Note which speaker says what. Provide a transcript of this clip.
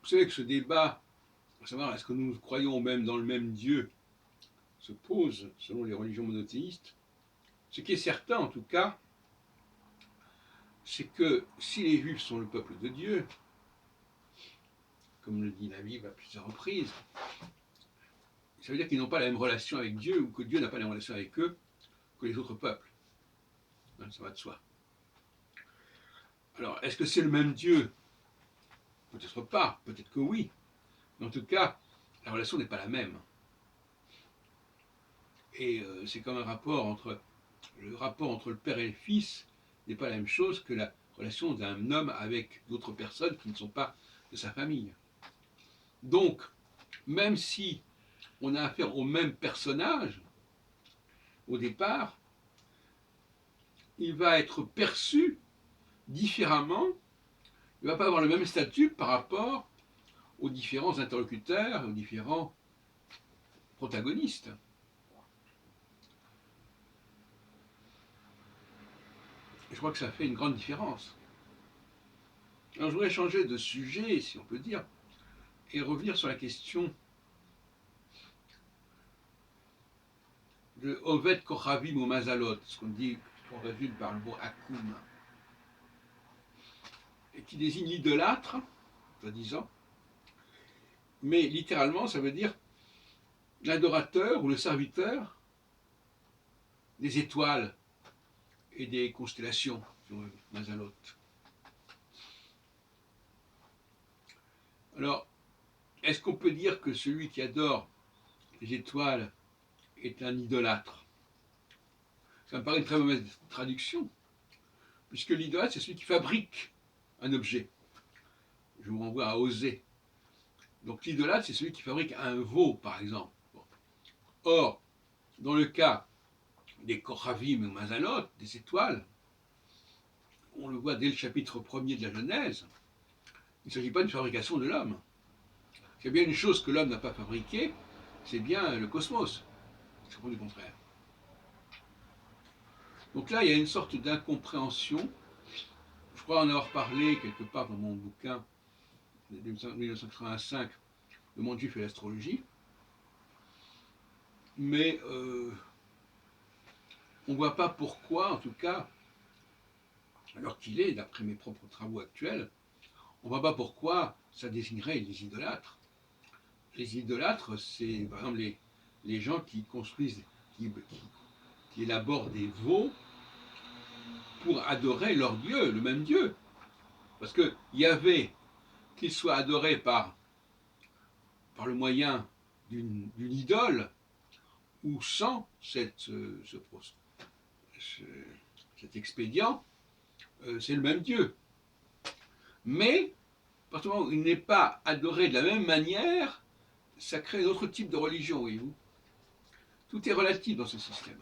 Speaker 1: Vous savez que ce débat, à savoir est-ce que nous croyons même dans le même Dieu, se pose selon les religions monothéistes. Ce qui est certain, en tout cas, c'est que si les Juifs sont le peuple de Dieu, comme le dit la Bible à plusieurs reprises, ça veut dire qu'ils n'ont pas la même relation avec Dieu, ou que Dieu n'a pas la même relation avec eux que les autres peuples. Ça va de soi. Alors, est-ce que c'est le même Dieu? Peut-être pas, peut-être que oui. Mais en tout cas, la relation n'est pas la même. Et c'est comme un rapport entre le père et le fils n'est pas la même chose que la relation d'un homme avec d'autres personnes qui ne sont pas de sa famille. Donc, même si on a affaire au même personnage, au départ, il va être perçu différemment, il ne va pas avoir le même statut par rapport aux différents interlocuteurs, aux différents protagonistes. Et je crois que ça fait une grande différence. Alors je voudrais changer de sujet, si on peut dire, et revenir sur la question de Oved Kochavim ou Mazalot, ce qu'on résume par le mot Akoum, et qui désigne l'idolâtre, soi-disant, mais littéralement ça veut dire l'adorateur ou le serviteur des étoiles et des constellations, Mazalot. Alors, est-ce qu'on peut dire que celui qui adore les étoiles est un idolâtre? Ça me paraît une très mauvaise traduction, puisque l'idolâtre, c'est celui qui fabrique un objet. Je vous renvoie à Osée. Donc l'idolâtre, c'est celui qui fabrique un veau, par exemple. Bon. Or, dans le cas des Kochavim ou Mazalot, des étoiles, on le voit dès le chapitre 1er de la Genèse, il ne s'agit pas d'une fabrication de l'homme. S'il y a bien une chose que l'homme n'a pas fabriquée, c'est bien le cosmos. C'est pas du contraire. Donc là, il y a une sorte d'incompréhension. Je crois en avoir parlé quelque part dans mon bouquin de 1985, Le monde juif et l'astrologie. Mais on ne voit pas pourquoi, en tout cas, alors qu'il est, d'après mes propres travaux actuels, on ne voit pas pourquoi ça désignerait les idolâtres. Les idolâtres, c'est par exemple les gens qui construisent, qui élaborent des veaux pour adorer leur Dieu, le même Dieu. Parce que Yahvé, qu'il soit adoré par le moyen d'une idole ou sans cet expédient, c'est le même Dieu. Mais, à partir du moment où il n'est pas adoré de la même manière, ça crée un autre type de religion, voyez-vous. Tout est relatif dans ce système.